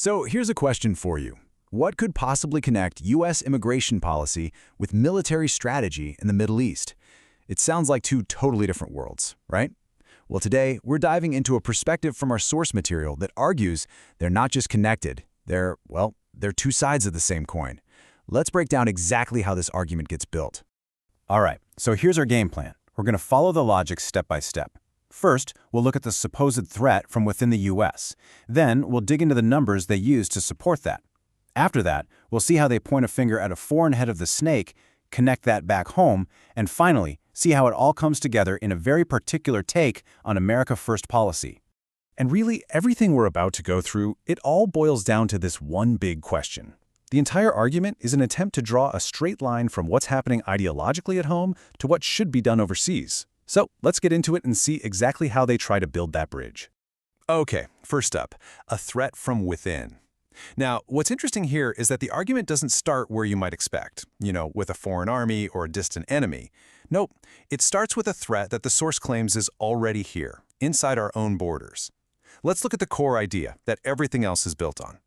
So here's a question for you. What could possibly connect U.S. immigration policy with military strategy in the Middle East? It sounds like two totally different worlds, right? Well, today, we're diving into a perspective from our source material that argues they're not just connected, they're two sides of the same coin. Let's break down exactly how this argument gets built. All right, so here's our game plan. We're going to follow the logic step by step. First, we'll look at the supposed threat from within the U.S. Then, we'll dig into the numbers they use to support that. After that, we'll see how they point a finger at a foreign head of the snake, connect that back home, and finally, see how it all comes together in a very particular take on America First policy. And really, everything we're about to go through, it all boils down to this one big question. The entire argument is an attempt to draw a straight line from what's happening ideologically at home to what should be done overseas. So let's get into it and see exactly how they try to build that bridge. Okay, first up, a threat from within. Now, what's interesting here is that the argument doesn't start where you might expect, with a foreign army or a distant enemy. Nope, it starts with a threat that the source claims is already here, inside our own borders. Let's look at the core idea that everything else is built on.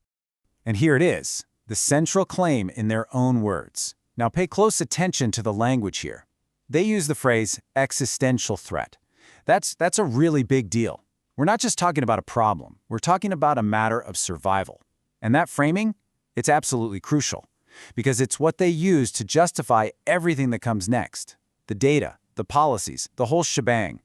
And here it is, the central claim in their own words. Now pay close attention to the language here. They use the phrase existential threat. That's a really big deal. We're not just talking about a problem. We're talking about a matter of survival. And that framing, it's absolutely crucial because it's what they use to justify everything that comes next. The data, the policies, the whole shebang.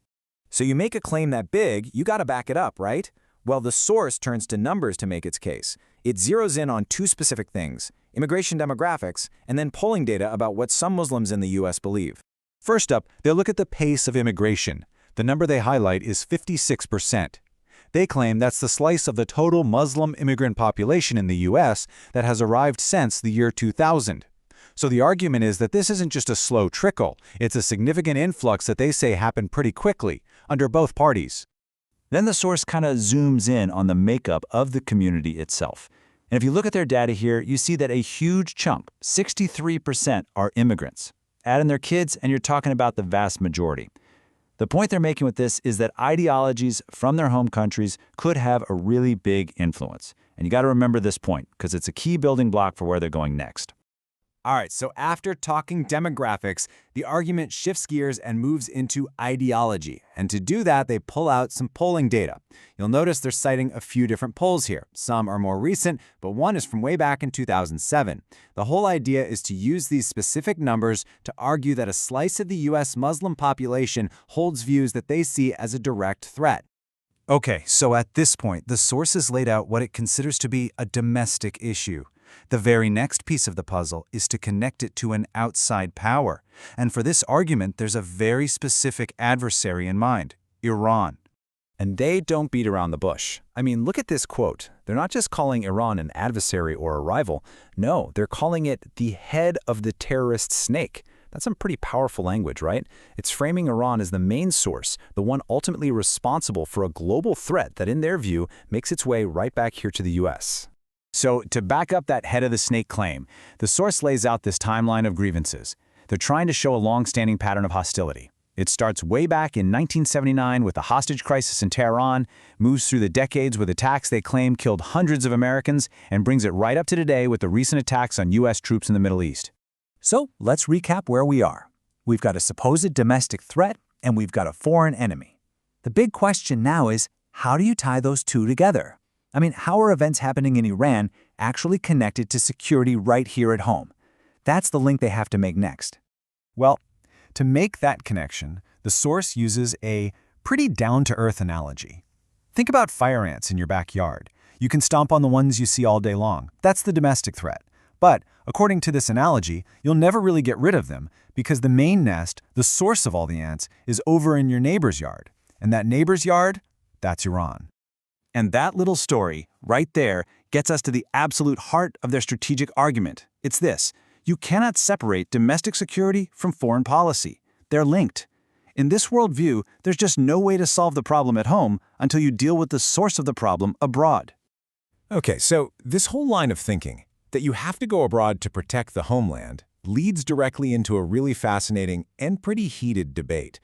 So you make a claim that big, you gotta back it up, right? Well, the source turns to numbers to make its case. It zeroes in on two specific things, immigration demographics, and then polling data about what some Muslims in the U.S. believe. First up, they'll look at the pace of immigration. The number they highlight is 56%. They claim that's the slice of the total Muslim immigrant population in the U.S. that has arrived since the year 2000. So the argument is that this isn't just a slow trickle, it's a significant influx that they say happened pretty quickly, under both parties. Then the source kind of zooms in on the makeup of the community itself. And if you look at their data here, you see that a huge chunk, 63%, are immigrants. Add in their kids, and you're talking about the vast majority. The point they're making with this is that ideologies from their home countries could have a really big influence. And you got to remember this point, because it's a key building block for where they're going next. All right, so after talking demographics, the argument shifts gears and moves into ideology. And to do that, they pull out some polling data. You'll notice they're citing a few different polls here. Some are more recent, but one is from way back in 2007. The whole idea is to use these specific numbers to argue that a slice of the U.S. Muslim population holds views that they see as a direct threat. Okay, so at this point, the source has laid out what it considers to be a domestic issue. The very next piece of the puzzle is to connect it to an outside power. And for this argument, there's a very specific adversary in mind, Iran. And they don't beat around the bush. I mean, look at this quote. They're not just calling Iran an adversary or a rival. No, they're calling it the head of the terrorist snake. That's some pretty powerful language, right? It's framing Iran as the main source, the one ultimately responsible for a global threat that, in their view, makes its way right back here to the U.S. So to back up that head of the snake claim, the source lays out this timeline of grievances. They're trying to show a long-standing pattern of hostility. It starts way back in 1979 with the hostage crisis in Tehran, moves through the decades with attacks they claim killed hundreds of Americans, and brings it right up to today with the recent attacks on U.S. troops in the Middle East. So let's recap where we are. We've got a supposed domestic threat, and we've got a foreign enemy. The big question now is, how do you tie those two together? I mean, how are events happening in Iran actually connected to security right here at home? That's the link they have to make next. Well, to make that connection, the source uses a pretty down-to-earth analogy. Think about fire ants in your backyard. You can stomp on the ones you see all day long. That's the domestic threat. But according to this analogy, you'll never really get rid of them because the main nest, the source of all the ants, is over in your neighbor's yard. And that neighbor's yard, that's Iran. And that little story, right there, gets us to the absolute heart of their strategic argument. It's this: you cannot separate domestic security from foreign policy. They're linked. In this worldview, there's just no way to solve the problem at home until you deal with the source of the problem abroad. Okay, so this whole line of thinking, that you have to go abroad to protect the homeland, leads directly into a really fascinating and pretty heated debate.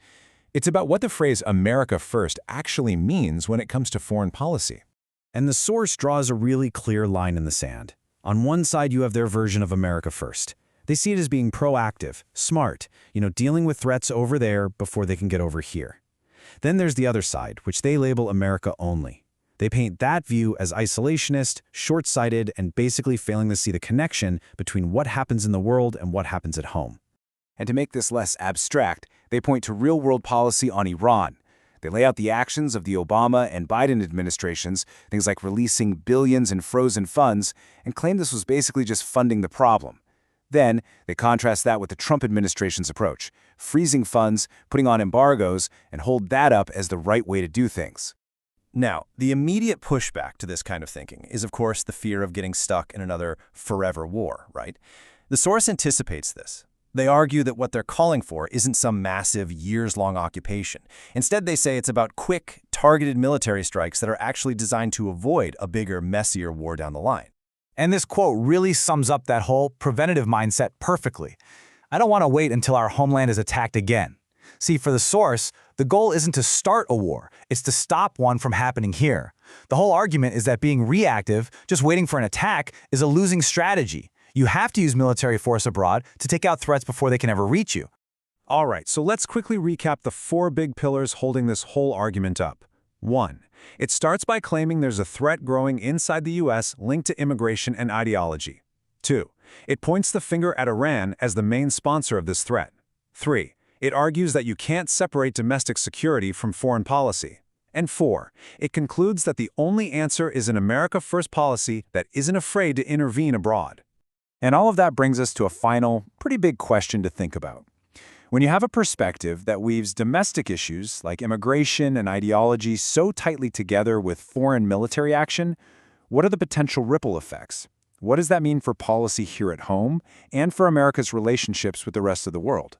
It's about what the phrase America First actually means when it comes to foreign policy. And the source draws a really clear line in the sand. On one side, you have their version of America first. They see it as being proactive, smart, dealing with threats over there before they can get over here. Then there's the other side, which they label America only. They paint that view as isolationist, short-sighted, and basically failing to see the connection between what happens in the world and what happens at home. And to make this less abstract, they point to real-world policy on Iran. They lay out the actions of the Obama and Biden administrations, things like releasing billions in frozen funds, and claim this was basically just funding the problem. Then, they contrast that with the Trump administration's approach, freezing funds, putting on embargoes, and hold that up as the right way to do things. Now, the immediate pushback to this kind of thinking is, of course, the fear of getting stuck in another forever war, right? The source anticipates this. They argue that what they're calling for isn't some massive, years-long occupation. Instead, they say it's about quick, targeted military strikes that are actually designed to avoid a bigger, messier war down the line. And this quote really sums up that whole preventative mindset perfectly. I don't want to wait until our homeland is attacked again. See, for the source, the goal isn't to start a war, it's to stop one from happening here. The whole argument is that being reactive, just waiting for an attack, is a losing strategy. You have to use military force abroad to take out threats before they can ever reach you. All right, so let's quickly recap the 4 big pillars holding this whole argument up. 1. It starts by claiming there's a threat growing inside the U.S. linked to immigration and ideology. 2. It points the finger at Iran as the main sponsor of this threat. 3. It argues that you can't separate domestic security from foreign policy. And 4. It concludes that the only answer is an America First policy that isn't afraid to intervene abroad. And all of that brings us to a final, pretty big question to think about. When you have a perspective that weaves domestic issues like immigration and ideology so tightly together with foreign military action, what are the potential ripple effects? What does that mean for policy here at home and for America's relationships with the rest of the world?